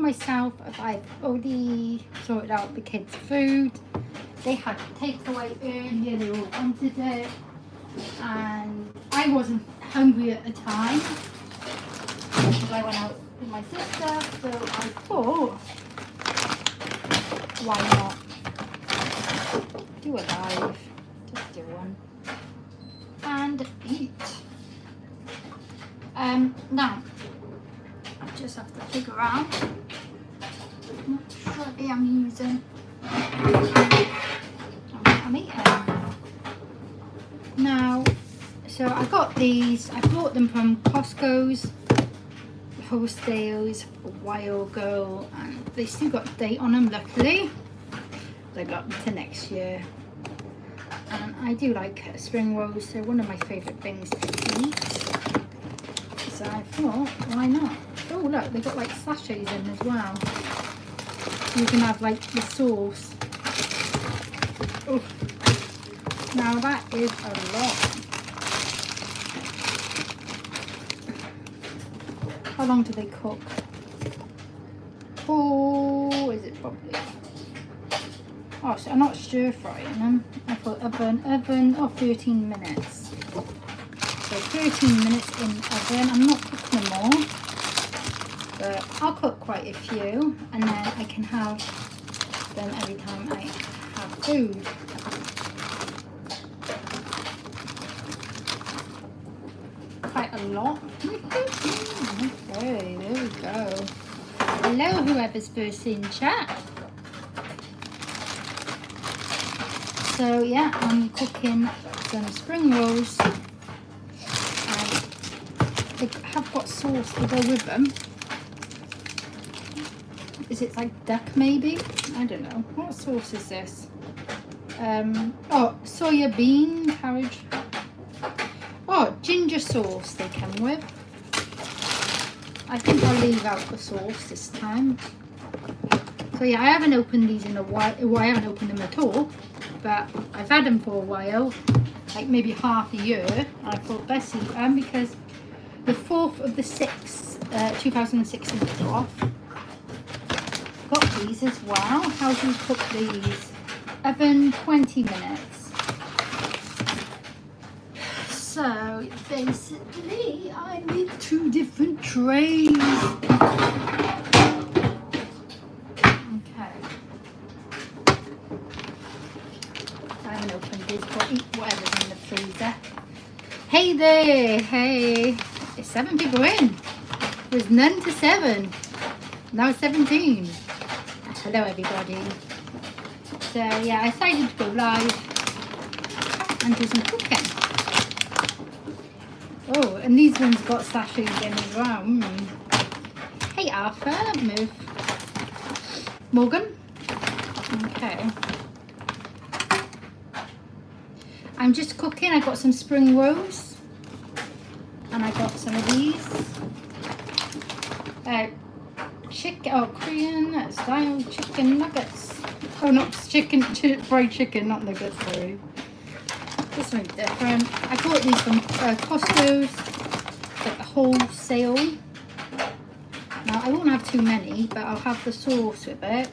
myself, I've already sorted out the kids' food. They had takeaway earlier, they all wanted it, and I wasn't hungry at the time because I went out with my sister, so I thought, why not do a live, just do one, and eat. Now, I just have to figure out what tray I'm using. I'm eating. Now, so I got these, I bought them from Costco's wholesales a while ago, and they still got a date on them, luckily. They got them to next year. And I do like spring rolls, they're one of my favourite things to eat. So I thought, why not? Oh look, they got like sachets in as well. You can have like the sauce. Oh. Now that is a lot. How long do they cook? Oh, is it probably? Oh, so I'm not stir frying them. I put oven, oh, 13 minutes. So 13 minutes in oven. I'm not cooking them all, but I'll cook quite a few, and then I can have them every time I have food. Quite a lot. Okay, there we go. Hello, whoever's first in chat. So yeah, I'm cooking some spring rolls. They have got sauce to go with them. Is it like duck maybe? I don't know. What sauce is this? Oh, soya bean carriage. Oh, ginger sauce they come with. I think I'll leave out the sauce this time. So yeah, I haven't opened these in a while. Well, I haven't opened them at all, but I've had them for a while, like maybe half a year. And I thought best eat them because the 4th of the 6th, 2016 is off. Got these as well. How do you cook these? Oven 20 minutes. So basically I need 2 different trays. Okay. I haven't opened this, but eat whatever's in the freezer. Hey there, hey. It's 7 people in. There's none to 7. Now 17. Hello everybody. So yeah, I decided to go live and do some cooking. Oh, and these ones got sachets in as well. Hey Arthur, move. Morgan. Okay. I'm just cooking. I got some spring rolls. And I got some of these. Korean style chicken nuggets. Oh, not chicken, fried chicken, not nuggets, sorry. This one's different. I bought these from Costco's, like a wholesale. Now, I won't have too many, but I'll have the sauce with it.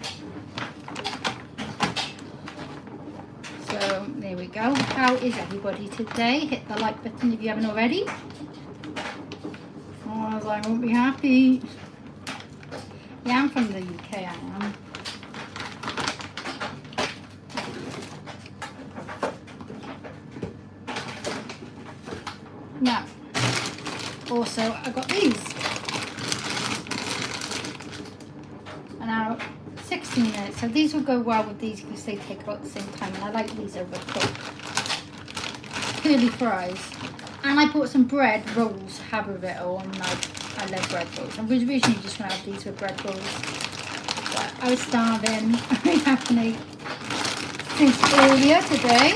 So, there we go. How is everybody today? Hit the like button if you haven't already. Otherwise, I won't be happy. Yeah, I'm from the UK, I am. Now, also, I got these. And now, 16 minutes. So these will go well with these because they take about the same time. And I like these overcooked. Curly fries. And I bought some bread rolls, Haverville, and I love bread rolls. I was originally just going to have these with bread rolls, but I was starving. I haven't eaten since earlier today.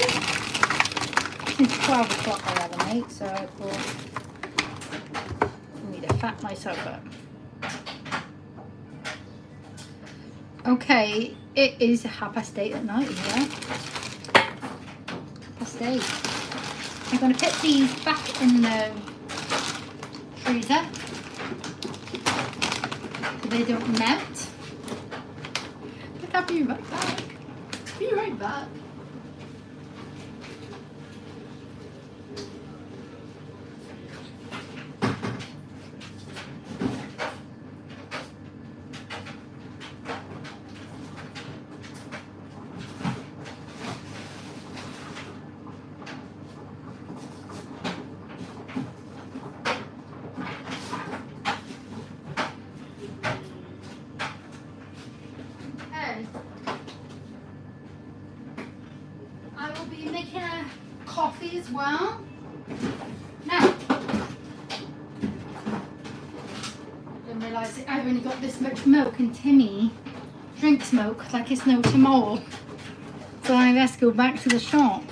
Since 12 o'clock I haven't ate, so I thought I need to fat myself up. Okay, it is 8:30 at night here. 8:30. I'm going to put these back in the freezer. they don't melt. But I'll be right back. Be right back. I will be making a coffee as well. Now, didn't realise I've only got this much milk, and Timmy drinks milk like it's no tomorrow. So I best go back to the shop.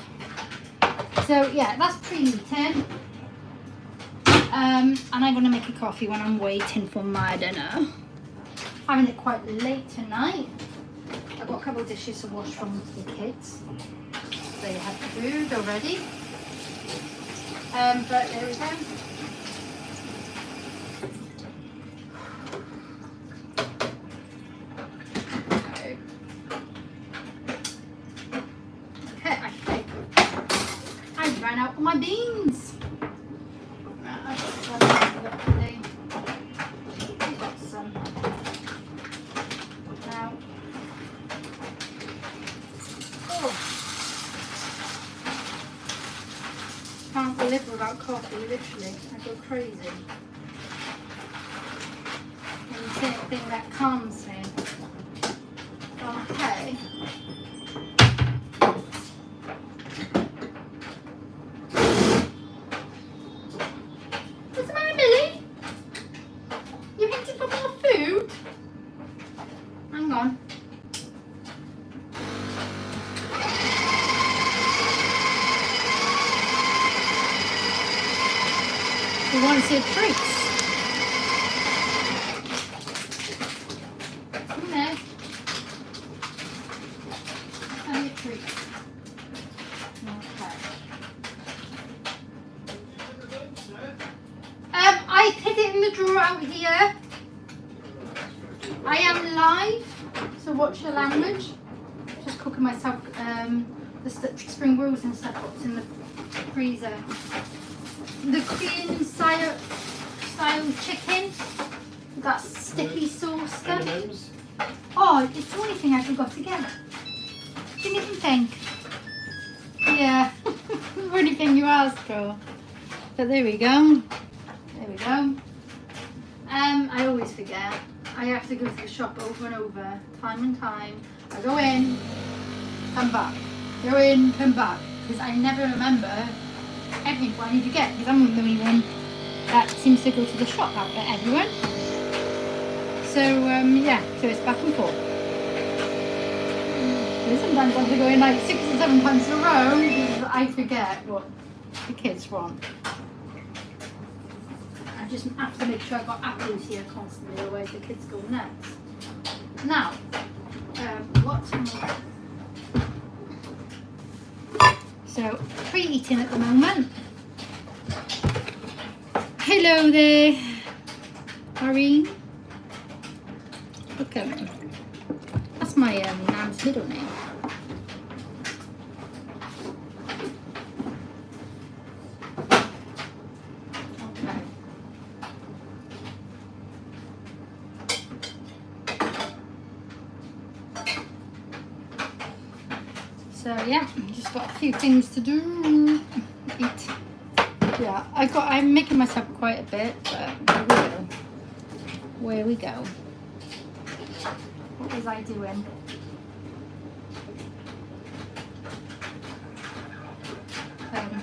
So yeah, that's preheating. And I'm going to make a coffee when I'm waiting for my dinner. Having it quite late tonight. I've got a couple of dishes to wash from the kids. They had food already. But there we go. Okay, I think I ran out of my beans. Can't live without coffee, literally. I go crazy. And it's the thing that calms me. Okay. What's the matter, Millie? You hinted for more food? Hang on. You want to see treats? Come there. Have your treats. Okay. I hid it in the drawer out here. I am live, so watch your language. Just cooking myself the spring rolls and stuff that's in the freezer. The Korean style chicken, that sticky sauce stuff. M&Ms. Oh, it's the only thing I forgot to get. Didn't even think. Yeah, the only thing you asked for. But there we go. There we go. I always forget. I have to go to the shop over and over, time and time. I go in, come back. Go in, come back. Because I never remember everything what I need to get. Because I'm the only one that seems to go to the shop out there, everyone. So, yeah, so it's back and forth. Sometimes I have to go in like 6 or 7 times in a row because I forget what the kids want. I just have to make sure I've got apples here constantly, otherwise the kids go nuts. Now, what's more? So, preheating at the moment. Hello there, Irene. Look at me. That's my nan's middle name. Okay. So yeah, just got a few things to do. Eat. Yeah, I'm making myself quite a bit, but where we go. What was I doing?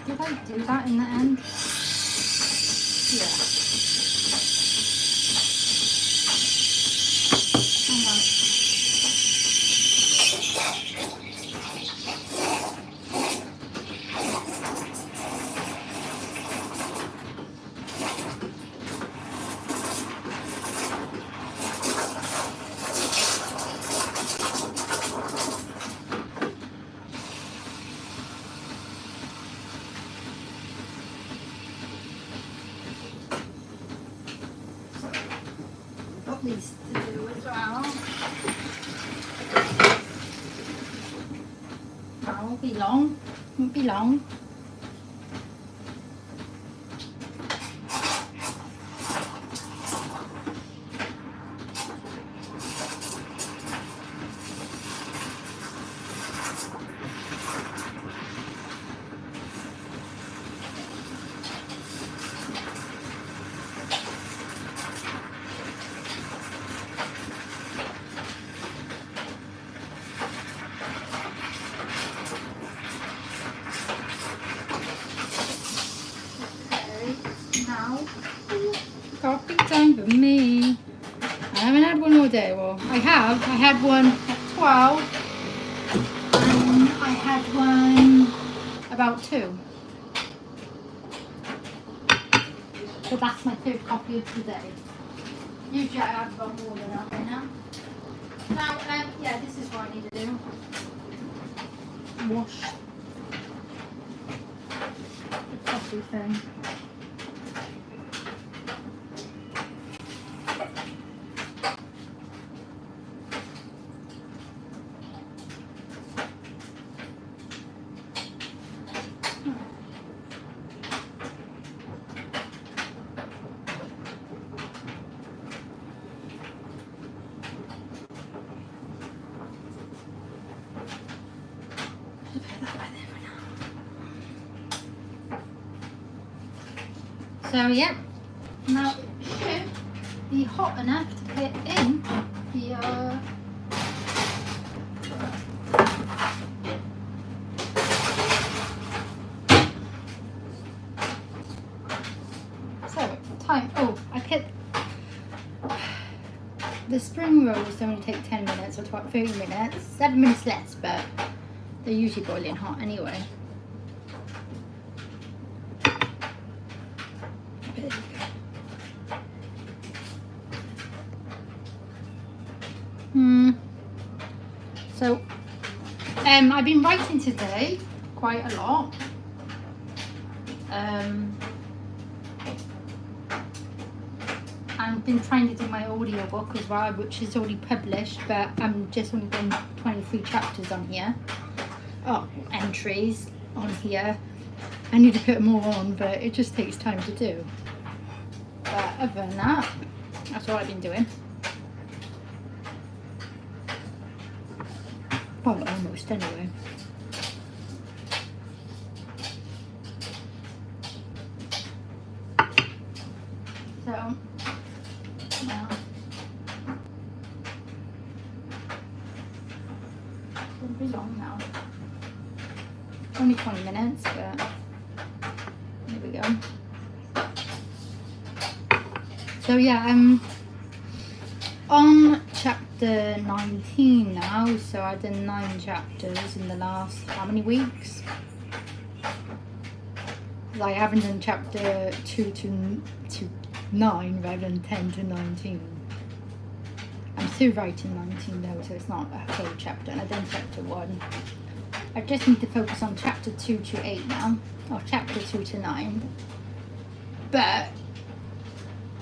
Did I do that in the end? Yeah. Hang on. These to do. be long. Won't be long. Coffee time for me. I haven't had one all day. Well, I had one at 12 and I had one about 2. So that's my 3rd coffee of the day. Usually I have about more than that right now. Now, yeah, this is what I need to do. Wash the coffee thing. So yeah, now it should be hot enough to put in the so time. Oh, I put the spring rolls only take 10 minutes or 30 minutes, 7 minutes less, but they're usually boiling hot anyway. So I've been writing today quite a lot. I've been trying to do my audiobook as well, which is already published, but I'm just only doing 23 chapters on here. Oh, entries on here. I need to put more on, but it just takes time to do. But other than that, that's what I've been doing. Well, almost anyway. So, now, it'll be long now. Only 20 minutes, but there we go. So yeah, I'm on chapter 19 now, so I've done 9 chapters in the last, how many weeks? I haven't done chapter 2 to 9 rather than 10 to 19. I'm still writing 19 though, so it's not a whole chapter, and I've done chapter 1. I just need to focus on chapter 2 to 8 now, or chapter 2 to 9. But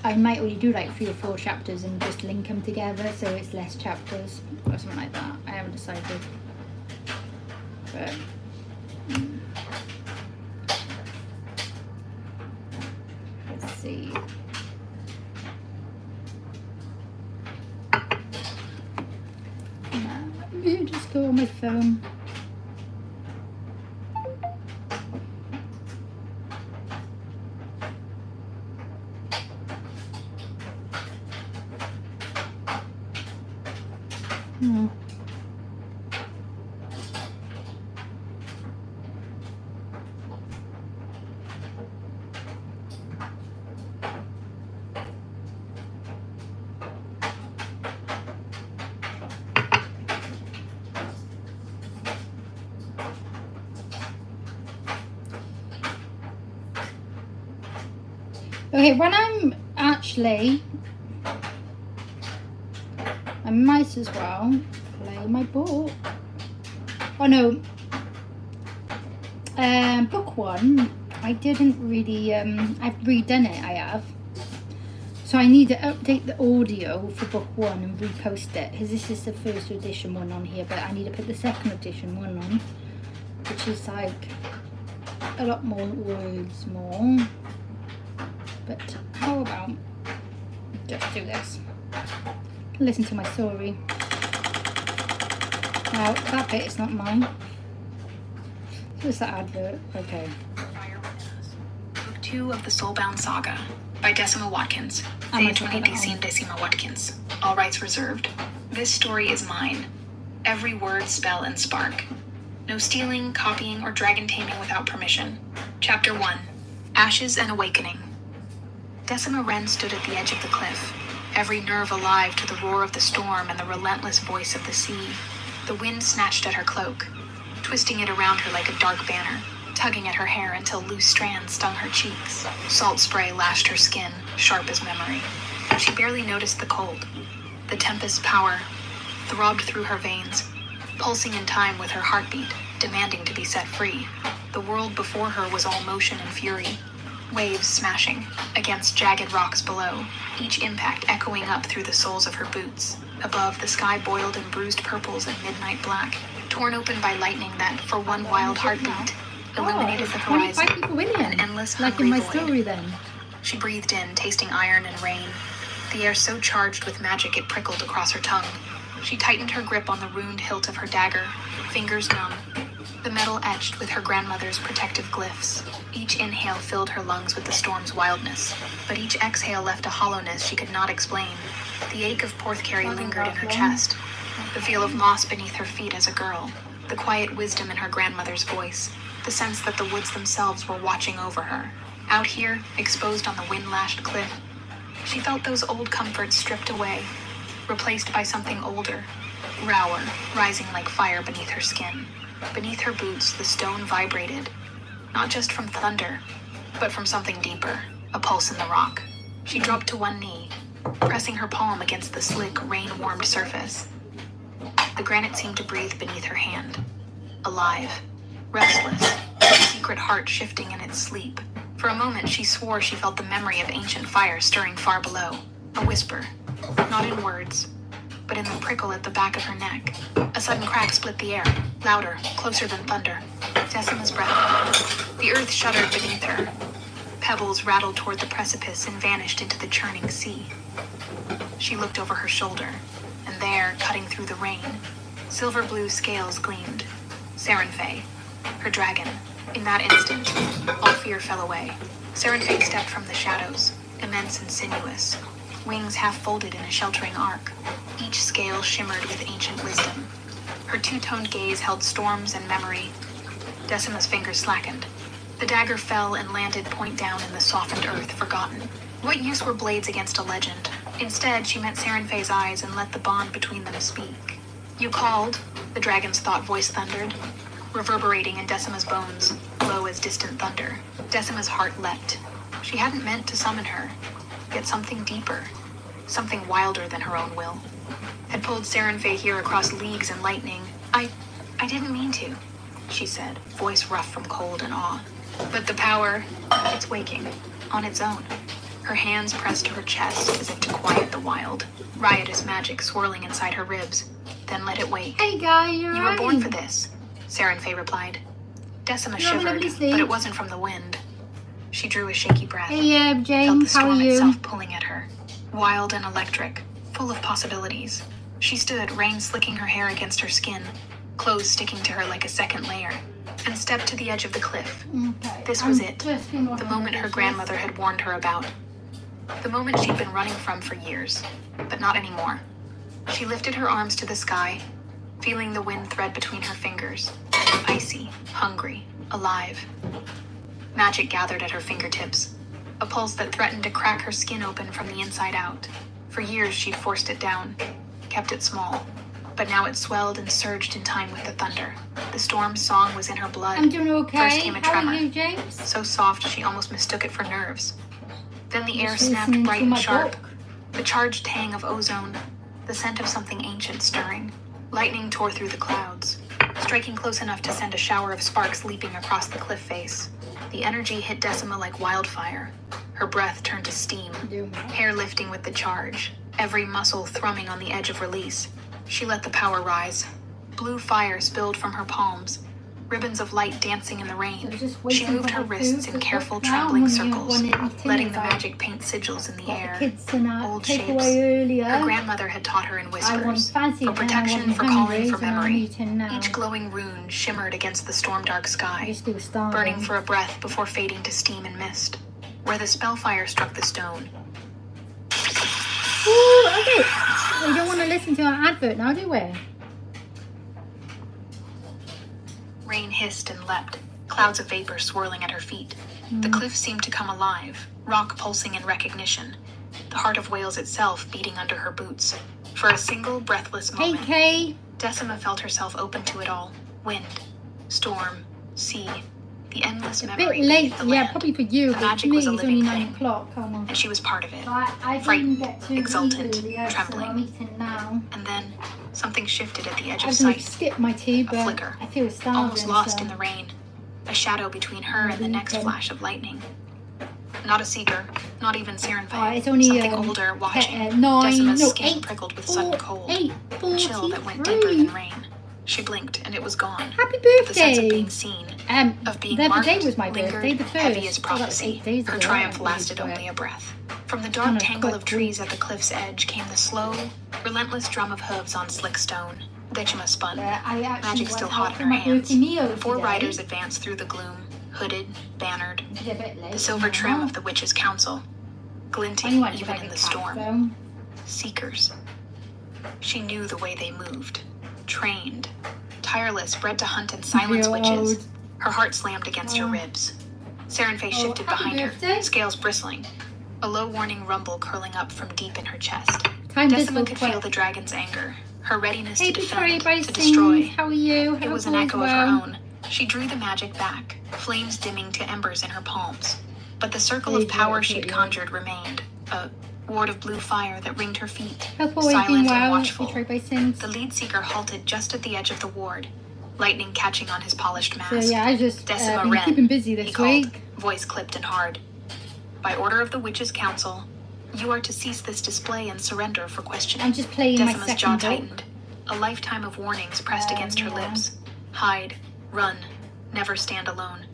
I might only do like 3 or 4 chapters and just link them together so it's less chapters or something like that. I haven't decided. But let's see. Let me just go on my phone. Okay, when I'm actually, I might as well play my book. Oh no, book 1, I didn't really, I've redone it, I have. So I need to update the audio for book 1 and repost it, because this is the 1st edition one on here, but I need to put the 2nd edition one on. which is like a lot more words more. But how about just do this? Listen to my story. Now that bit is not mine. Just that advert. Okay. Book 2 of the Soulbound Saga by Decima Watkins. Decima Watkins. All rights reserved. This story is mine. Every word, spell, and spark. No stealing, copying, or dragon taming without permission. Chapter 1. Ashes and Awakening. Decima Wren stood at the edge of the cliff, every nerve alive to the roar of the storm and the relentless voice of the sea. The wind snatched at her cloak, twisting it around her like a dark banner, tugging at her hair until loose strands stung her cheeks. Salt spray lashed her skin, sharp as memory. She barely noticed the cold. The tempest's power throbbed through her veins, pulsing in time with her heartbeat, demanding to be set free. The world before her was all motion and fury, waves smashing against jagged rocks below, each impact echoing up through the soles of her boots. Above, the sky boiled in bruised purples and midnight black, torn open by lightning that, for one wild heartbeat, illuminated the horizon, an endless like in my hungry void. story then. She breathed in, tasting iron and rain, the air so charged with magic it prickled across her tongue. She tightened her grip on the ruined hilt of her dagger, fingers numb, the metal etched with her grandmother's protective glyphs. Each inhale filled her lungs with the storm's wildness, but each exhale left a hollowness she could not explain. The ache of Porthcary lingered in her chest, the feel of moss beneath her feet as a girl, the quiet wisdom in her grandmother's voice, the sense that the woods themselves were watching over her. Out here, exposed on the wind-lashed cliff, she felt those old comforts stripped away, replaced by something older, rawer, rising like fire beneath her skin. Beneath her boots, the stone vibrated, not just from thunder, but from something deeper, a pulse in the rock. She dropped to one knee, pressing her palm against the slick, rain-warmed surface. The granite seemed to breathe beneath her hand, alive, restless, a secret heart shifting in its sleep. For a moment, she swore she felt the memory of ancient fire stirring far below, a whisper, not in words, but in the prickle at the back of her neck. A sudden crack split the air, louder, closer than thunder. Decima's breath caught. The earth shuddered beneath her. Pebbles rattled toward the precipice and vanished into the churning sea. She looked over her shoulder, and there, cutting through the rain, silver blue scales gleamed. Sarenfay, her dragon. In that instant, all fear fell away. Sarenfay stepped from the shadows, immense and sinuous, wings half folded in a sheltering arc. Each scale shimmered with ancient wisdom. Her two-toned gaze held storms and memory. Decima's fingers slackened. The dagger fell and landed point down in the softened earth, forgotten. What use were blades against a legend? Instead, she met Sarenfay's eyes and let the bond between them speak. You called, the dragon's thought voice thundered, reverberating in Decima's bones, low as distant thunder. Decima's heart leapt. She hadn't meant to summon her, yet something deeper, something wilder than her own will, had pulled Sarenfay here across leagues and lightning. I didn't mean to, she said, voice rough from cold and awe. But the power, it's waking, on its own. Her hands pressed to her chest as if to quiet the wild, riotous magic swirling inside her ribs. Then let it wake. Hey guy, you're You were born for this, Sarenfay replied. Decima shivered, but it wasn't from the wind. She drew a shaky breath. Hey, Felt the James, how storm are you? itself pulling at her, wild and electric, full of possibilities. She stood, rain slicking her hair against her skin, clothes sticking to her like a second layer, and stepped to the edge of the cliff. Okay. This was it, the moment her grandmother had warned her about. The moment she'd been running from for years, but not anymore. She lifted her arms to the sky, feeling the wind thread between her fingers, icy, hungry, alive. Magic gathered at her fingertips, a pulse that threatened to crack her skin open from the inside out. For years she'd forced it down, kept it small, but now it swelled and surged in time with the thunder. The storm's song was in her blood. I'm doing okay. First came a How tremor, are you, James? so soft she almost mistook it for nerves. Then the air Just snapped listening bright to and my sharp, book. the charged tang of ozone, the scent of something ancient stirring. Lightning tore through the clouds, striking close enough to send a shower of sparks leaping across the cliff face. The energy hit Decima like wildfire. Her breath turned to steam, hair lifting with the charge, every muscle thrumming on the edge of release. She let the power rise. Blue fire spilled from her palms, ribbons of light dancing in the So rain. just She waiting moved for her her wrists food in to careful, cook now, trembling and when circles, it eating, letting it's the like, magic paint sigils in the got air. the kids tonight. Old Take shapes. away earlier. Her grandmother had taught her in I want whispers, fancy for dinner, I protection, want for calling hungry, for and I'm memory. eating now. Each glowing rune shimmered against the storm-dark I sky, just feel starving. burning for a breath before fading to steam and mist. Where the spellfire struck the stone, Ooh, okay. We don't want to listen to our advert now, do we? rain hissed and leapt, clouds of vapor swirling at her feet. The cliff seemed to come alive, rock pulsing in recognition, the heart of Wales itself beating under her boots. For a single breathless Hey, moment, Kay. Decima felt herself open to it all. Wind, storm, sea, the endless A memory bit late, beneath the yeah, land. probably for you, The but for magic me was a it's only living 9 thing. o'clock. Come on. And she was part of it. I Frightened, didn't get to exultant, eat earlier, trembling. so I'm eating now. And then, something shifted at the edge I of was going to sight, skip my tea, but flicker, I feel starving. almost lost so. in the rain. A shadow between her and the next Okay. flash of lightning. Not a seeker, not even Serenfay. Oh, it's only Something older watching. 9, Decima's no, skin 8, prickled with 4, sudden cold. 8, A chill that went deeper 43. than rain. She blinked and it was gone. Happy But the sense of birthday! being seen, of being The other marked, day was my lingered, birthday, the 1st. heavy as Oh, that was 8 prophecy. days Her ago. triumph That lasted was only a breath. From the On dark a tangle quick of trees at the cliff's edge came the slow, relentless drum of hooves on slick stone. Decima spun. I actually Magic still went hot out in for her my hands. birthday meal Four today. riders advanced through the gloom, hooded, bannered, It's a bit late the silver now. trim of the witch's council, I glinting went to even bed in the at storm. though. Seekers. She knew the way they moved, trained, tireless, bred to hunt and silence Real witches. old. Her heart slammed against her Oh. ribs. Serenfay shifted happy behind birthday. her, scales bristling, a low warning rumble curling up from deep in her chest. Time does Decima go could feel quick. the dragon's anger, her readiness Hey, to Victoria defend, to Bryson, destroy. how are you? It was an echo of her own. She drew the magic back, flames dimming to embers in her palms. But the circle of power she'd conjured remained, a ward of blue fire that ringed her feet, Hope always been silent and well. watchful. Victoria Bryson. The lead seeker halted just at the edge of the ward, lightning catching on his polished mask. So yeah, I just Decima been Wren, keeping busy he this called, week. voice clipped and hard. By order of the Witches' Council, you are to cease this display and surrender for questioning. I'm just playing my Decima's jaw second book. tightened. A lifetime of warnings pressed against her yeah. lips. Hide, run, never stand alone.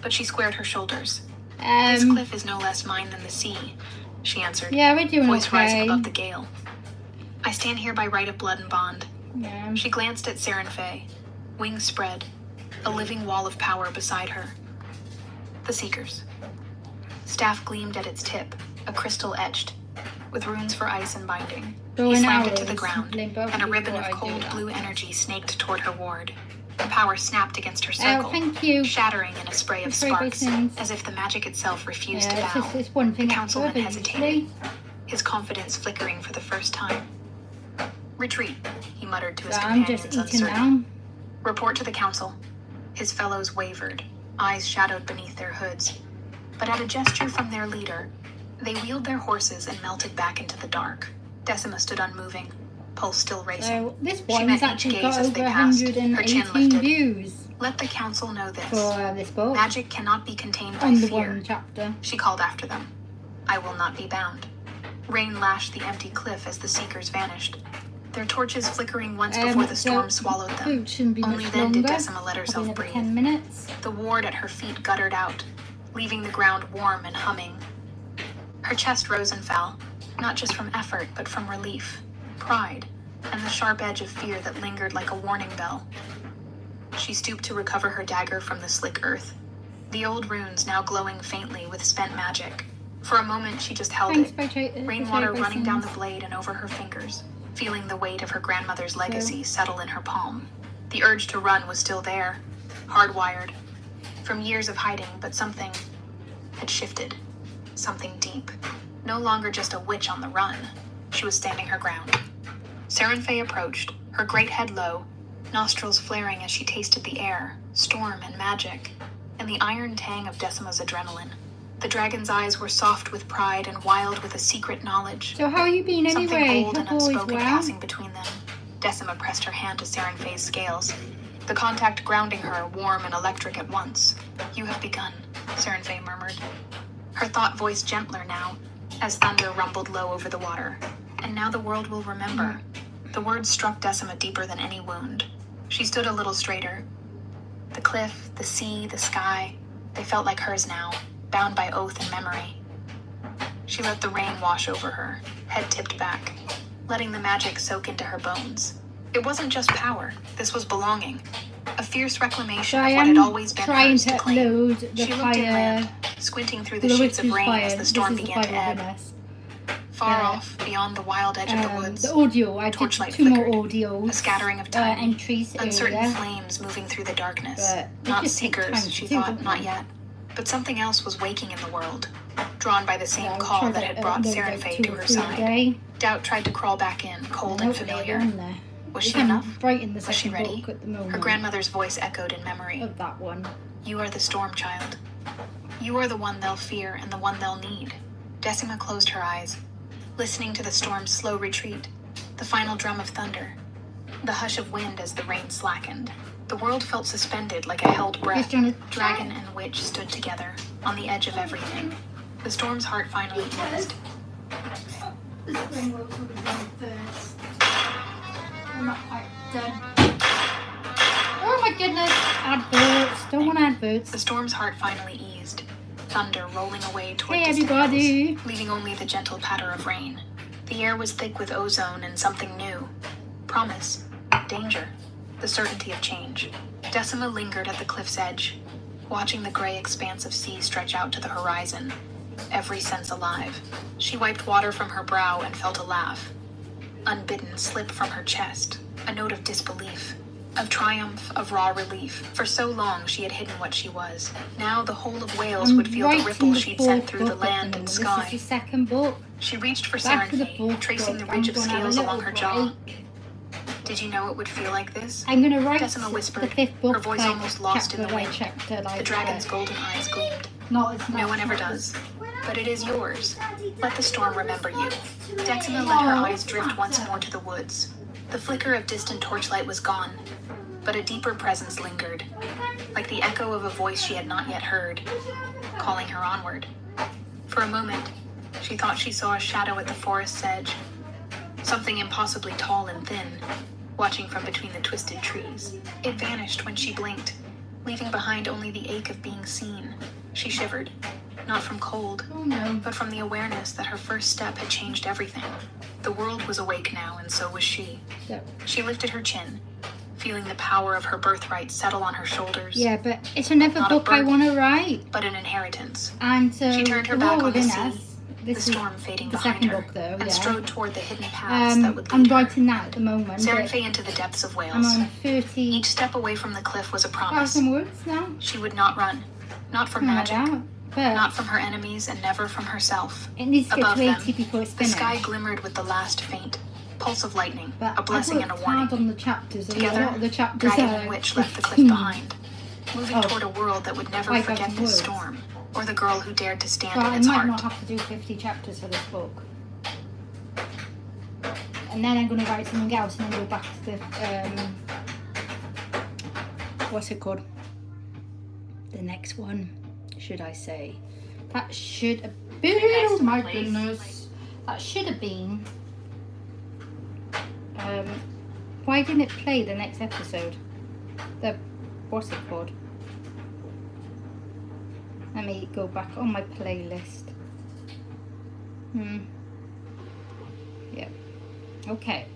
But she squared her shoulders. This cliff is no less mine than the sea, she answered, Yeah, we're doing voice rising okay. above the gale. I stand here by right of blood and bond. Yeah. She glanced at Serenfay, wings spread, a living wall of power beside her. The Seekers. Staff gleamed at its tip, a crystal etched, with runes for ice and binding. Bow He and slammed it to arrows, the ground, limp up and a ribbon before of I do cold that. blue energy snaked toward her ward. The power snapped against her Oh, circle, thank you. shattering in a spray of Victoria sparks, Bryson. as if the magic itself refused to Yeah, it's bow. just it's one thing The after councilman another, hesitated, usually. his confidence flickering for the first time. Retreat, he muttered to his So I'm companions, just eating uncertain. now. Report to the council. His fellows wavered, eyes shadowed beneath their hoods. But at a gesture from their leader, they wheeled their horses and melted back into the dark. Decima stood unmoving, pulse still racing. So this She one's met each actually gaze got as over they passed, her chin 118 lifted. views Let the council know this. for this book Magic cannot be contained by on the fear. one chapter. She called after them. I will not be bound. Rain lashed the empty cliff as the Seekers vanished, their torches flickering once before the storm swallowed them. Food shouldn't be Only much then longer. did Decima let Probably herself another breathe. 10 minutes. The ward at her feet guttered out, leaving the ground warm and humming. Her chest rose and fell, not just from effort, but from relief, pride, and the sharp edge of fear that lingered like a warning bell. She stooped to recover her dagger from the slick earth, the old runes now glowing faintly with spent magic. For a moment, she just held Thanks, it, by rainwater running down the blade and over her fingers, feeling the weight of her grandmother's legacy settle in her palm. The urge to run was still there, hardwired, from years of hiding, but something had shifted, something deep. No longer just a witch on the run, she was standing her ground. Serenfay approached, her great head low, nostrils flaring as she tasted the air, storm and magic, and the iron tang of Decima's adrenaline. The dragon's eyes were soft with pride and wild with a secret knowledge. So how are you been Something anyway? old and Hope all is unspoken well. passing between them. Decima pressed her hand to Serenfay's scales, the contact grounding her, warm and electric at once. You have begun, Serenfay murmured. Her thought voice gentler now, as thunder rumbled low over the water. And now the world will remember. The words struck Decima deeper than any wound. She stood a little straighter, The cliff, the sea, the sky, they felt like hers now, bound by oath and memory. She let the rain wash over her, head tipped back, letting the magic soak into her bones. It wasn't just power, this was belonging. A fierce reclamation So I of what had am always been trying hers to to claim. load the She looked fire. inland, squinting through the The sheets of witch's rain fire. as the This storm is the began to fire ebb. wilderness. Far off, beyond the wild edge of the woods, The audio. I did torchlight 2 more flickered. audios. A scattering of tiny, entries uncertain earlier. flames moving through the darkness. But they Not just take time seekers, to she do, thought, don't not they? yet. But something else was waking in the world, drawn by the same Yeah, I'll call try that to had brought load like Serenfay 2 to or her 3 a side. day. Doubt tried to crawl back in, cold and hopefully familiar. they're on there. Was she I'm enough? writing the Was she second ready? book at the moment. Her grandmother's voice echoed in memory. Of that one. You are the storm child. You are the one they'll fear and the one they'll need. Decima closed her eyes, listening to the storm's slow retreat, the final drum of thunder, the hush of wind as the rain slackened. The world felt suspended like a held breath. Just trying to Dragon and witch stood together, on the edge of everything. The storm's heart finally eased. The spring will probably run first. I'm not quite done. Oh my goodness! Adverts. Don't want adverts. The storm's heart finally eased, thunder rolling away toward Hey distant everybody! hills, leaving only the gentle patter of rain. The air was thick with ozone and something new. Promise. Danger. The certainty of change. Decima lingered at the cliff's edge, watching the gray expanse of sea stretch out to the horizon, every sense alive. She wiped water from her brow and felt a laugh. Unbidden slip from her chest, a note of disbelief, of triumph, of raw relief. For so long she had hidden what she was. Now the whole of Wales would feel the ripples she'd sent through the land and sky. This is the second book. She reached for Back to the Serenfay, fourth tracing the book. ridge I'm of gonna have a scales little along her jaw. break. Did you know it would feel like this? I'm gonna write Decima the whispered, 5th book, her voice like, almost lost in chapter the by wind. chapter, like The dragon's golden eyes gleamed. Not No one ever does. But it is yours. Let the storm remember you. Decima let her eyes drift once more to the woods. The flicker of distant torchlight was gone, but a deeper presence lingered, like the echo of a voice she had not yet heard, calling her onward. For a moment, she thought she saw a shadow at the forest's edge, something impossibly tall and thin, watching from between the twisted trees. It vanished when she blinked, leaving behind only the ache of being seen. She shivered, not from cold, Oh no. but from the awareness that her first step had changed everything. The world was awake now, and so was she. So, She lifted her chin, feeling the power of her birthright settle on her shoulders. yeah, but it's another Not a book I burden. want to write. But an inheritance. And so, She turned her The back War on the Within sea, Us. the This is storm fading the behind second her, book, though, and yeah. strode toward the hidden paths that would I'm lead her. writing that at the moment. But Serenfay into the depths of I'm Wales. on 30,000 Each step away from the cliff was a promise. words now. She would not run. Not from Something like magic. that. But Not from her enemies, and never from herself. it needs to get Above to 80 them, before it's The finished. sky glimmered with the last faint pulse of lightning, But a blessing I and a worked warning. hard on the chapters. Together, a lot of the chapters Dragon are and like Witch left the cliff 15. behind, moving Oh. toward a world that would never 5,000 forget this words. storm, or the girl who dared to stand But in I its might heart. not have to do 50 chapters for this book. And then I'm going to write something else and then go back to the, what's it called? The next one, should I say. That should have been, oh my goodness. That should have been, why didn't it play the next episode? What's it called? Let me go back on my playlist. Yep. Okay.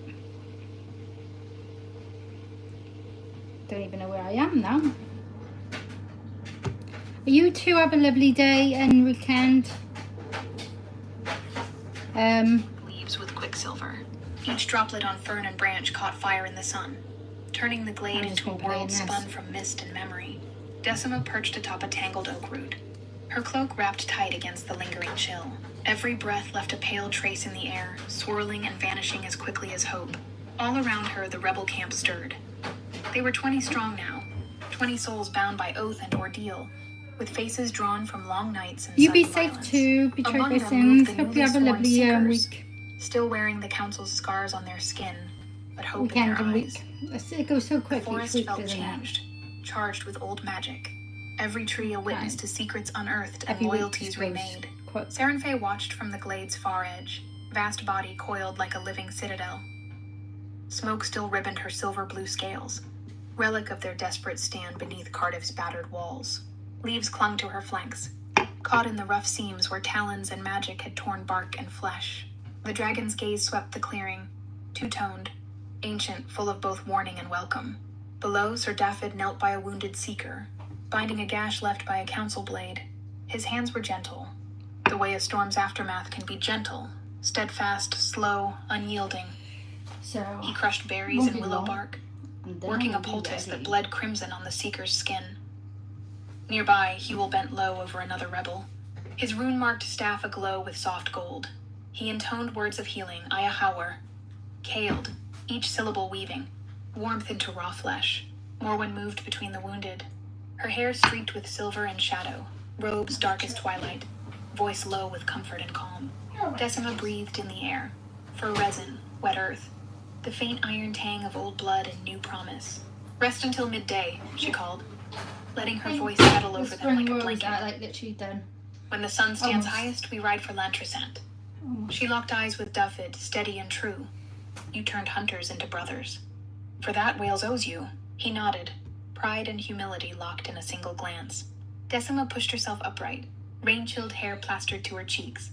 Don't even know where I am now. You two have a lovely day and weekend. Leaves with quicksilver. Each droplet on fern and branch caught fire in the sun, turning the glade I'm just into a gonna play in world this. spun from mist and memory. Decima perched atop a tangled oak root, her cloak wrapped tight against the lingering chill. Every breath left a pale trace in the air, swirling and vanishing as quickly as hope. All around her, the rebel camp stirred. They were 20 strong now, 20 souls bound by oath and ordeal, with faces drawn from long nights and You be sudden safe violence. too, betrayed Among by them sins. moved the Hope you have a newly lovely sworn seekers, week. still wearing the council's scars on their skin, but hope Weekend in and their eyes. week. It goes so The quick each forest week, felt doesn't it? changed, charged with old magic. Every tree a witness to secrets unearthed and Every week loyalties just goes remade. quick. Serenfay watched from the glade's far edge, vast body coiled like a living citadel. Smoke still ribboned her silver blue scales. relic of their desperate stand beneath Cardiff's battered walls. Leaves clung to her flanks, caught in the rough seams where talons and magic had torn bark and flesh. The dragon's gaze swept the clearing, two-toned, ancient, full of both warning and welcome. Below, Sir Dafydd knelt by a wounded seeker, binding a gash left by a council blade. His hands were gentle, the way a storm's aftermath can be gentle, steadfast, slow, unyielding. So He crushed berries and willow bark, and then working a we'll be poultice that ready. bled crimson on the seeker's skin. Nearby, Hewell bent low over another rebel, his rune-marked staff aglow with soft gold. He intoned words of healing, Ayahawer, kailed, each syllable weaving, warmth into raw flesh. Morwen moved between the wounded, her hair streaked with silver and shadow, robes dark as twilight, voice low with comfort and calm. Decima breathed in the air, fur resin, wet earth, the faint iron tang of old blood and new promise. Rest until midday, she called, letting her voice settle over them like a blanket. Like literally done. When the sun stands Almost. highest, we ride for Lantrasant. She locked eyes with Dafydd, steady and true. You turned hunters into brothers. For that Wales owes you. He nodded, pride and humility locked in a single glance. Decima pushed herself upright, rain-chilled hair plastered to her cheeks.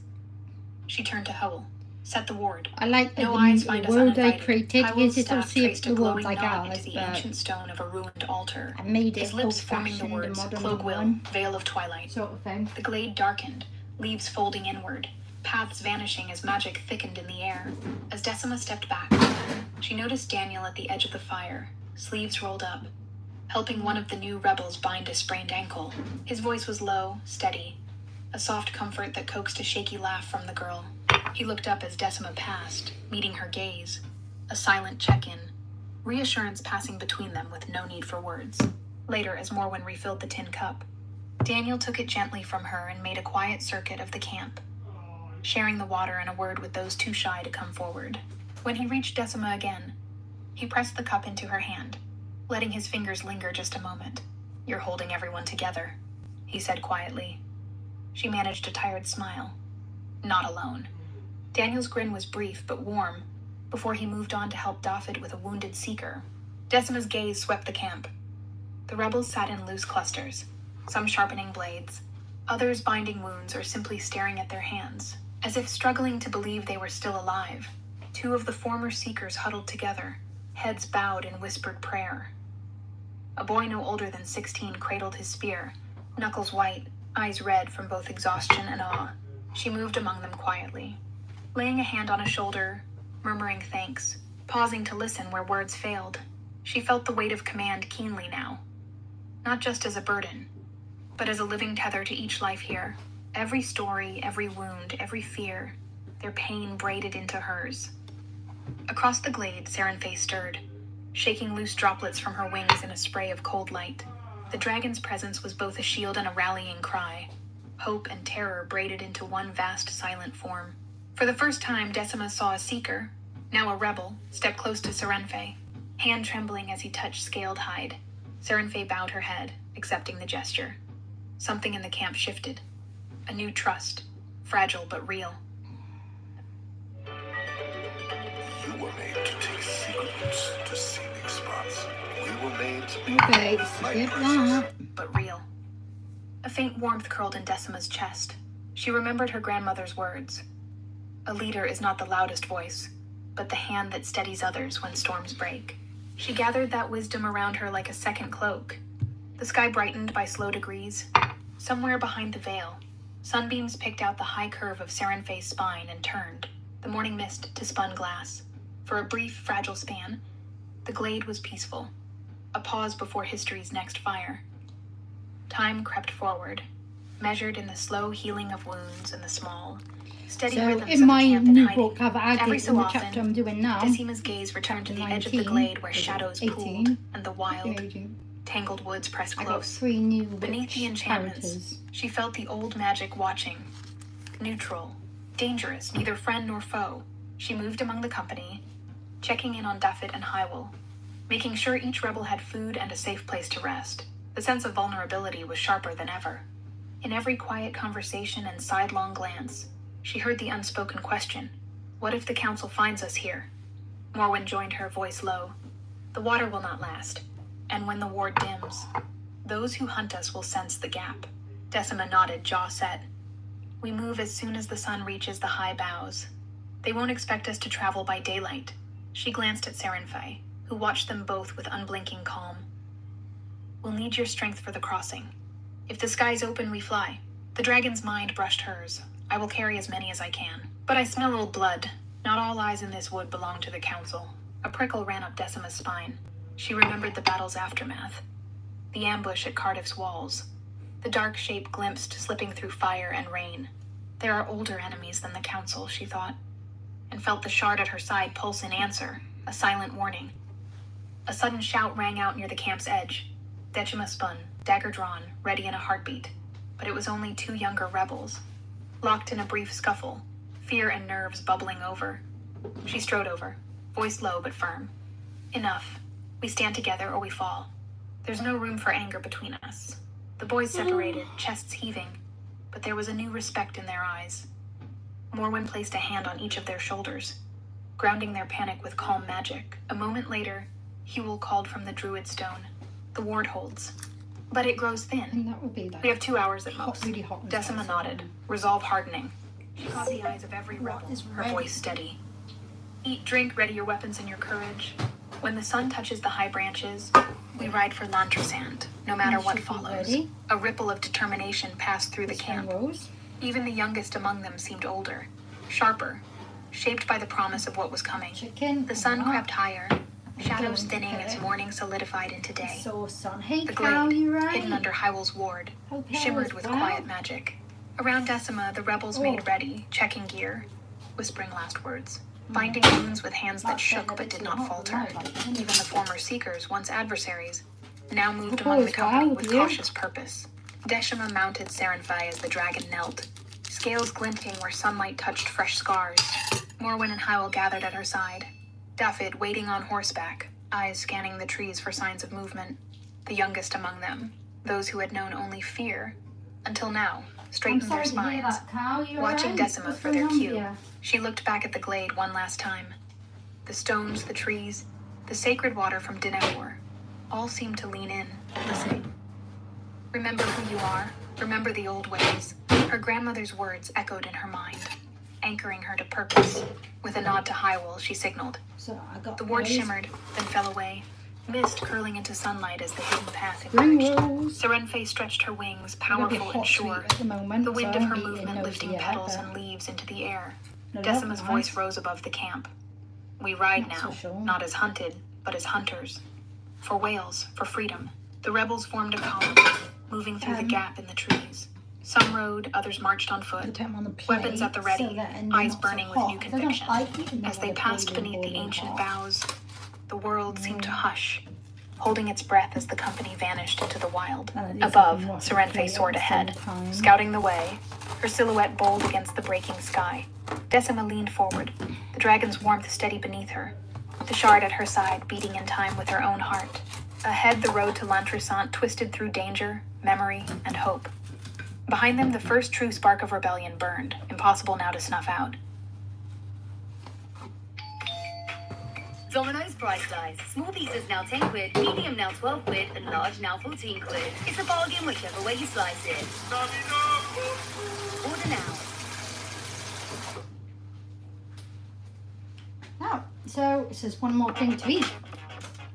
She turned to Howell, set the ward. I like No the, eyes the find us world I uninvited. created. Howell's Yes, it's staff obviously traced a the world glowing like knot ours, into the but ancient stone of a ruined altar. I made it His lips forming the old-fashioned, words, modern Cloakwill, one Veil of Twilight. sort of thing. The glade darkened, leaves folding inward, paths vanishing as magic thickened in the air. As Decima stepped back, she noticed Daniel at the edge of the fire, sleeves rolled up, helping one of the new rebels bind a sprained ankle. His voice was low, steady, a soft comfort that coaxed a shaky laugh from the girl. He looked up as Decima passed, meeting her gaze, a silent check-in, reassurance passing between them with no need for words. Later, as Morwen refilled the tin cup, Daniel took it gently from her and made a quiet circuit of the camp, sharing the water and a word with those too shy to come forward. When he reached Decima again, he pressed the cup into her hand, letting his fingers linger just a moment. You're holding everyone together, he said quietly. She managed a tired smile. Not alone. Daniel's grin was brief but warm, before he moved on to help Dafydd with a wounded seeker. Decima's gaze swept the camp. The rebels sat in loose clusters, some sharpening blades, others binding wounds or simply staring at their hands, as if struggling to believe they were still alive. Two of the former seekers huddled together, heads bowed in whispered prayer. A boy no older than 16 cradled his spear, knuckles white, eyes red from both exhaustion and awe. She moved among them quietly, laying a hand on a shoulder, murmuring thanks, pausing to listen where words failed. She felt the weight of command keenly now, not just as a burden, but as a living tether to each life here. Every story, every wound, every fear, their pain braided into hers. Across the glade, Serenfae stirred, shaking loose droplets from her wings in a spray of cold light. The dragon's presence was both a shield and a rallying cry, hope and terror braided into one vast silent form. For the first time, Decima saw a seeker, now a rebel, step close to Serenfae, hand trembling as he touched scaled hide. Serenfae bowed her head, accepting the gesture. Something in the camp shifted. A new trust, fragile but real. You were made to take secret routes to scenic spots. We were made to be Okay, light skip persons. that. But real. A faint warmth curled in Decima's chest. She remembered her grandmother's words. A leader is not the loudest voice, but the hand that steadies others when storms break. She gathered that wisdom around her like a second cloak. The sky brightened by slow degrees. Somewhere behind the veil, sunbeams picked out the high curve of Serenfae's spine and turned, the morning mist to spun glass. For a brief, fragile span, the glade was peaceful, a pause before history's next fire. Time crept forward, measured in the slow healing of wounds and the small, steady So rhythms in of my the camp in new hiding. book, I've added Every in so the often, chapter I'm doing now. Decima's gaze returned to the edge of the 19, glade where was it shadows 18? pooled and the wild, Aging. tangled woods pressed I got close. 3 new Beneath the witch enchantments, characters. she felt the old magic watching. Neutral, dangerous, neither friend nor foe. She moved among the company, checking in on Dafydd and Hywel, making sure each rebel had food and a safe place to rest. The sense of vulnerability was sharper than ever. In every quiet conversation and sidelong glance, she heard the unspoken question, what if the council finds us here? Morwen joined her, voice low. The water will not last. And when the ward dims, those who hunt us will sense the gap. Decima nodded, jaw set. We move as soon as the sun reaches the high boughs. They won't expect us to travel by daylight. She glanced at Serenfei, who watched them both with unblinking calm. We'll need your strength for the crossing. If the sky's open, we fly. The dragon's mind brushed hers. I will carry as many as I can. But I smell old blood. Not all eyes in this wood belong to the council. A prickle ran up Decima's spine. She remembered the battle's aftermath. The ambush at Cardiff's walls. The dark shape glimpsed slipping through fire and rain. There are older enemies than the council, she thought, and felt the shard at her side pulse in answer, a silent warning. A sudden shout rang out near the camp's edge. Decima spun, dagger drawn, ready in a heartbeat. But it was only 2 younger rebels, locked in a brief scuffle, fear and nerves bubbling over. She strode over, voice low but firm. Enough. We stand together or we fall. There's no room for anger between us. The boys separated, chests heaving, but there was a new respect in their eyes. Morwen placed a hand on each of their shoulders, grounding their panic with calm magic. A moment later, Hewell called from the druid stone. The ward holds, but it grows thin. And that would be like We have 2 hours at most. really hot. Decima nodded, resolve hardening. She caught the eyes of every What rebel, is her ready? voice steady. Eat, drink, ready your weapons and your courage. When the sun touches the high branches, we ride for Lantrisand, no matter You what should be follows. ready. A ripple of determination passed through the This one camp. rose. Even the youngest among them seemed older, sharper, shaped by the promise of what was coming. Chicken. The sun and crept higher, shadows Don't thinning care. as morning solidified into that. day. Sauce on. Hey, The cow, glade, you right? hidden under Hywel's ward, Hope Hal shimmered is with well. quiet magic. Around Decima, the rebels Oh. made ready, checking gear, whispering last words, Hmm. binding wounds with hands that That's shook getting a but bit did too not hot falter. for my liking. Even the former seekers, once adversaries, now moved The among the boys company wild, with yeah. cautious purpose. Decima mounted Serenfei as the dragon knelt, scales glinting where sunlight touched fresh scars. Morwen and Hywel gathered at her side. Dafydd waiting on horseback, eyes scanning the trees for signs of movement. The youngest among them, those who had known only fear, until now, I'm straightened sorry their to hear spines, that, cow. You watching alright? Decima What's for going their on cue. here? She looked back at the glade one last time. The stones, the trees, the sacred water from Dinevor, all seemed to lean in, listening. Remember who you are. Remember the old ways. Her grandmother's words echoed in her mind, anchoring her to purpose. With a nod to Hywel, she signaled. So I got The ward those. shimmered, then fell away, mist curling into sunlight as the hidden path Spring emerged. rolls. Serenfei stretched her wings, I'm gonna be powerful hot and sure, sweet at the moment, the wind so of I'm her eating movement those lifting yet, petals but and leaves into the air. they're Decima's not voice nice. rose above the camp. We ride Not now, so sure. not as hunted, but as hunters. For Wales, for freedom. The rebels formed a column, moving through the gap in the trees. Some rode, others marched on Put foot, them on the plate, weapons at the ready, so that they're eyes not burning so with hot, new 'cause I don't conviction. like eating them As when they they're passed boiling, beneath the boiling ancient hot. boughs, the world seemed to hush, holding its breath as the company vanished into the wild. And at least I Above, can watch the Serenfei plate soared at the same ahead, time. scouting the way, her silhouette bold against the breaking sky. Decima leaned forward, the dragon's warmth steady beneath her, the shard at her side beating in time with her own heart. Ahead, the road to Lantrisant twisted through danger, memory, and hope. Behind them, the first true spark of rebellion burned, impossible now to snuff out. Domino's price guys. Small pizzas now 10 quid, medium now 12 quid, and large now 14 quid. It's a bargain whichever way you slice it. Order now. Oh, so it says one more thing to eat.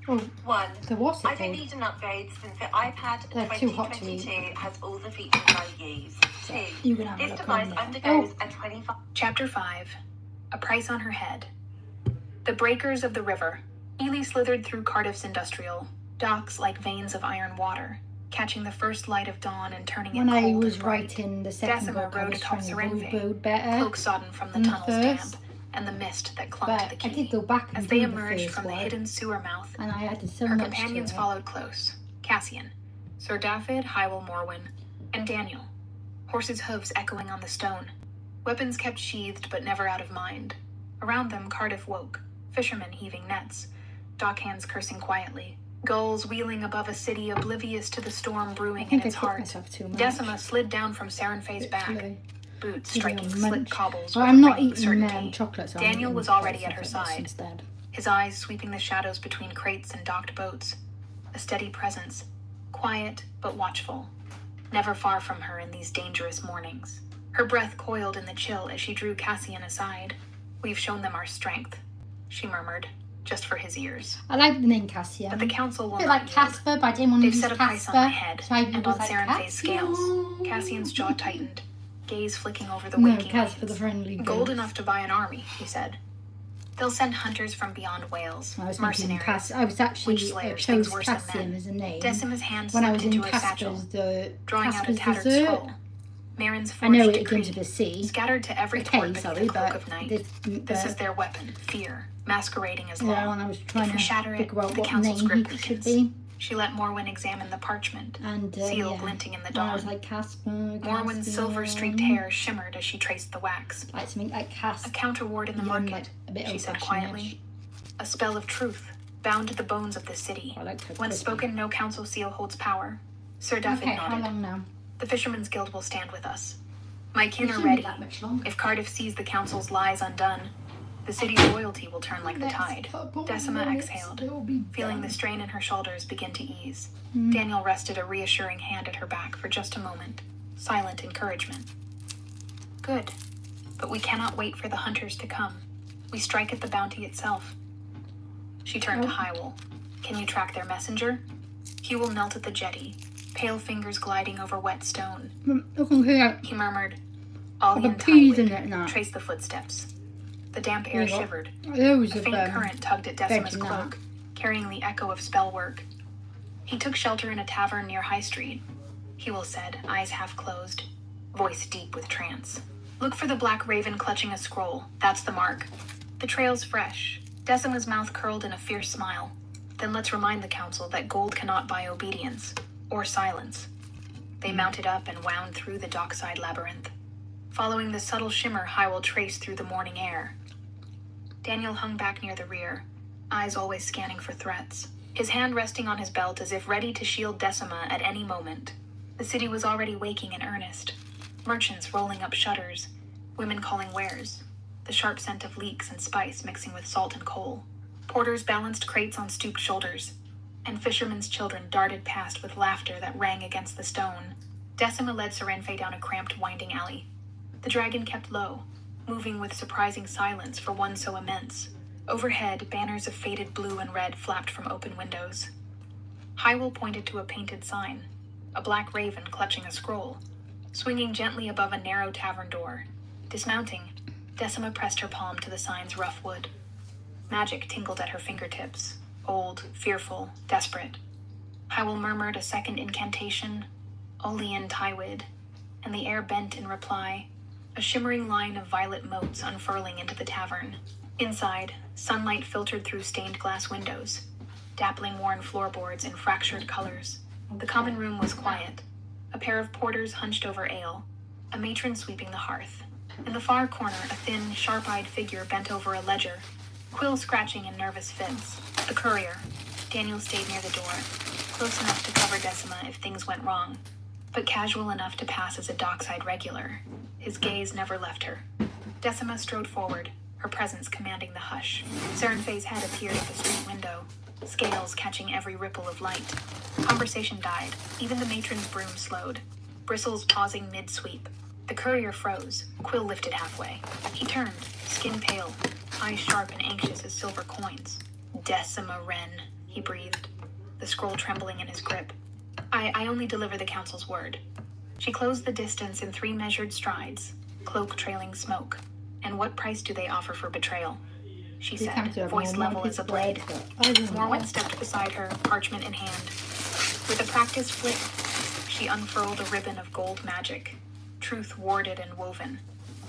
Oh, 1. so what's I it don't called? need an upgrade since the iPad They're too hot to eat. 2022 has all the features I use. 2. You can have a This look device on there. undergoes a 25 Chapter 5. A Price on Her Head. The breakers of the river. Ely slithered through Cardiff's industrial, docks like veins of iron water, catching the first light of dawn and turning When it I cold was and bright. writing the second Decima book, I rode was atop trying to Serenfei, build better. cloak sodden from the than the tunnel's first. damp, and the mist that clung But to the I quay. did go back and As they do the emerged first from the one, hidden sewer mouth, and I added so her much companions to it. followed close. Cassian, Sir Dafydd, Hywel Morwen, and Daniel. Horses' hooves echoing on the stone. Weapons kept sheathed but never out of mind. Around them, Cardiff woke. Fishermen heaving nets. Dockhands cursing quietly. Gulls wheeling above a city oblivious to the storm I brewing in think I its cooked heart. myself too much. Decima slid down from Serenfei's back, Literally. boots Give me striking a slit munch. cobbles Well, with I'm not ringing eating certainty. chocolates. I'm Daniel eating was already stuff at her like this side. instead. His eyes sweeping the shadows between crates and docked boats. a steady presence, quiet but watchful, never far from her in these dangerous mornings. Her breath coiled in the chill as she drew Cassian aside. "We've shown them our strength," she murmured, just for his ears. I like the name Cassian. But the council will a bit not like yield. Casper, but I didn't want to They've use set a price Casper. on my head, So I and was on like, Serenfe's scales. Cassian. Cassian's jaw tightened, gaze flicking over the No, waking Casper the lanes. friendly ghost. "Gold enough to buy an army," he said. "They'll send hunters from beyond Wales, I was thinking mercenaries. I was actually witch slayers, chose things worse than Cassian men. as a name Decima's hand when I slipped was in into her satchel, Casper's the drawing out a Casper's tattered Dessert. scroll. Marin's I know forged it decree, begins with a C. scattered to every Okay, court beneath sorry, a cloak but of night. this This is their weapon, fear, masquerading as yeah, law. when I was trying If we to shatter it, figure out the what council's name grip he should weakens. be, She let Morwen examine the parchment, and seal yeah, glinting in the and I was dawn. like Casper. Morwen's silver-streaked Caspian. hair shimmered as she traced the wax. Like something like "A Casper. counterward in the Young, market," like, a bit she said old-fashioned-ish. quietly. "A spell of truth, bound to the bones of the city. I like her When quickly. spoken, no council seal holds power." Sir Duffin Okay, how nodded. long now? "The Fisherman's Guild will stand with us. My kin It are shouldn't be ready. that much longer. If Cardiff sees the council's lies undone, the city's loyalty will turn like the Next tide." couple Decima minutes, exhaled, it'll be feeling the done. strain in her shoulders begin to ease. Hmm. Daniel rested a reassuring hand at her back for just a moment. Silent encouragement. "Good. But we cannot wait for the hunters to come. We strike at the bounty itself." She turned to Oh. Hywel. "Can you track their messenger?" Hywel knelt at the jetty, pale fingers gliding over wet stone. Look on here. He murmured, "Ollie The and peas in Tywin, it now. trace the footsteps." The damp air There you go. shivered. Those A of faint current tugged at Decima's veg in that. cloak, carrying the echo of spell work. He took shelter in a tavern near High Street, Hywel said, eyes half closed, voice deep with trance. "Look for the black raven clutching a scroll. That's the mark. The trail's fresh." Decima's mouth curled in a fierce smile. "Then let's remind the council that gold cannot buy obedience, or silence." They mounted up and wound through the dockside labyrinth. Following the subtle shimmer Hywel traced through the morning air. Daniel hung back near the rear, eyes always scanning for threats, his hand resting on his belt as if ready to shield Decima at any moment. The city was already waking in earnest. Merchants rolling up shutters, women calling wares, the sharp scent of leeks and spice mixing with salt and coal. Porters balanced crates on stooped shoulders, and fishermen's children darted past with laughter that rang against the stone. Decima led Serenfe down a cramped, winding alley. The dragon kept low, moving with surprising silence for one so immense. Overhead, banners of faded blue and red flapped from open windows. Hywel pointed to a painted sign, a black raven clutching a scroll, swinging gently above a narrow tavern door. Dismounting, Decima pressed her palm to the sign's rough wood. Magic tingled at her fingertips, old, fearful, desperate. Hywel murmured a second incantation, Olean Tywid, and the air bent in reply, a shimmering line of violet motes unfurling into the tavern. Inside, sunlight filtered through stained glass windows, dappling worn floorboards in fractured colors. The common room was quiet. A pair of porters hunched over ale, a matron sweeping the hearth. In the far corner, a thin, sharp-eyed figure bent over a ledger, quill scratching in nervous fits. A courier. Daniel stayed near the door, close enough to cover Decima if things went wrong, but casual enough to pass as a dockside regular. His gaze never left her. Decima strode forward, her presence commanding the hush. Serenfe's head appeared at the street window, scales catching every ripple of light. Conversation died. Even the matron's broom slowed, bristles pausing mid-sweep. The courier froze, quill lifted halfway. He turned, skin pale, eyes sharp and anxious as silver coins. "Decima Wren," he breathed, the scroll trembling in his grip. I only deliver the council's word." She closed the distance in 3 measured strides, cloak trailing smoke. "And what price do they offer for betrayal?" she You said, come to voice more level as a bread, blade. but I don't know. Morwen stepped beside her, parchment in hand. With a practiced flick, she unfurled a ribbon of gold magic, truth warded and woven,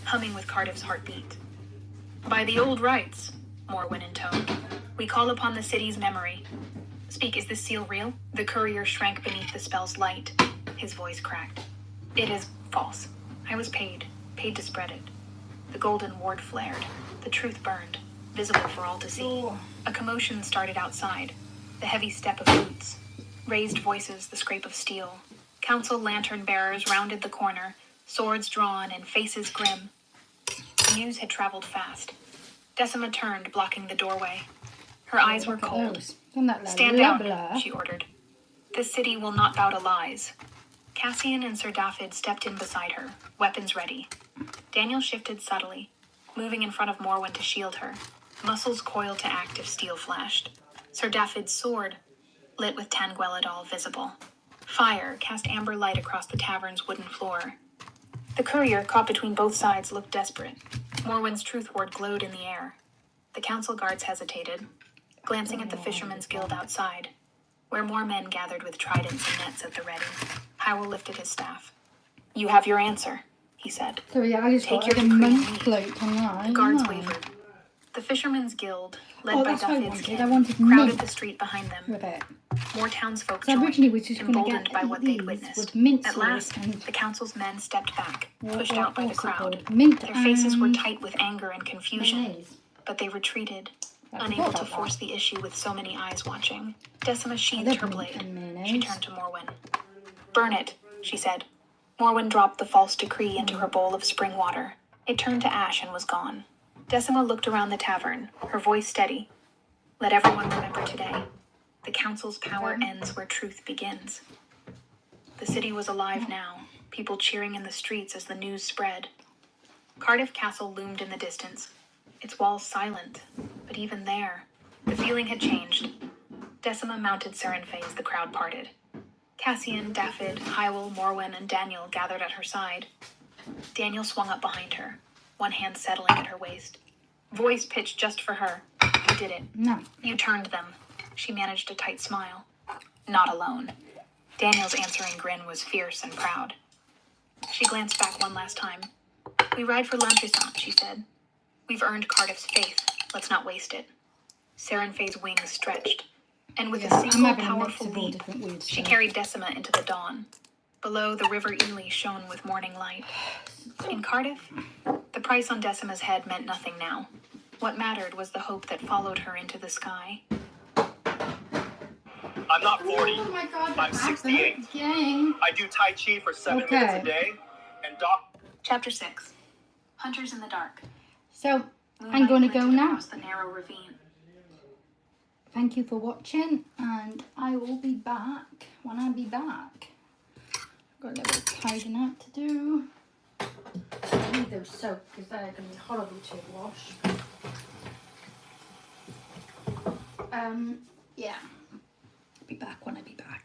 humming with Cardiff's heartbeat. "By the old rites," Morwen intoned, "we call upon the city's memory. Speak, is this seal real?" The courier shrank beneath the spell's light. His voice cracked. "It is false. I was paid to spread it." The golden ward flared. The truth burned, visible for all to see. A commotion started outside. The heavy step of boots. Raised voices, the scrape of steel. Council lantern bearers rounded the corner, swords drawn and faces grim. The news had traveled fast. Decima turned, blocking the doorway. Her eyes were Look at cold. those. Isn't that like "Stand blah, down," blah? she ordered. This city will not bow to lies. Cassian and Sir Daphid stepped in beside her, weapons ready. Daniel shifted subtly, moving in front of Morwen to shield her, muscles coiled to act if steel flashed. Sir Daphid's sword, lit with Tangueladol visible. Fire cast amber light across the tavern's wooden floor. The courier, caught between both sides, looked desperate. Morwen's truth word glowed in the air. The council guards hesitated, glancing at the Fishermen's Guild outside, where more men gathered with tridents and nets at the ready. Hywel lifted his staff. "You have your answer," he said. So yeah, I just Take got your like a decree and month leave. float online. The guards didn't I? wavered. The Fishermen's Guild, led Oh, by that's what I Daphid's wanted. kin, I wanted crowded mint the street behind them. with it. More townsfolk So joined, originally we was just going to emboldened get by what they'd these witnessed. with mint At sauce last, and the council's men stepped back, pushed out by the what's it crowd. called? Mint Their faces were and tight with anger and confusion, mayonnaise. but they retreated, I unable forgot to about force that. the issue with so many eyes watching. Decima I sheathed love her mint blade. and She mayonnaise. turned to Morwen. "Burn it," she said. Morwen dropped the false decree into her bowl of spring water. It turned to ash and was gone. Decima looked around the tavern, her voice steady. "Let everyone remember today. The council's power ends where truth begins." The city was alive now, people cheering in the streets as the news spread. Cardiff Castle loomed in the distance, its walls silent, but even there, the feeling had changed. Decima mounted Serenfe as the crowd parted. Cassian, Daphid, Hywel, Morwen, and Daniel gathered at her side. Daniel swung up behind her, one hand settling at her waist. Voice pitched just for her. "You did it. No. You turned them." She managed a tight smile. "Not alone." Daniel's answering grin was fierce and proud. She glanced back one last time. "We ride for Lantrissant," she said. "We've earned Cardiff's faith. Let's not waste it." Serenfe's wings stretched, and with Yeah, a I'm single having a mix powerful of all leap, different weird she stuff. carried Decima into the dawn. Below, the River Ely shone with morning light. In Cardiff, the price on Decima's head meant nothing now. What mattered was the hope that followed her into the sky. I'm not 40. Oh my god, I'm 68. Gang. I do Tai Chi for 7 Okay. minutes a day, and Doc. Chapter 6. Hunters in the Dark. So I'm going to go Moonlight now. across the narrow ravine. Thank you for watching, and I will be back when I be back. Got a little bit of tidying up to do. I need those soap because they're going to be horrible to wash. Yeah. I'll be back when I be back.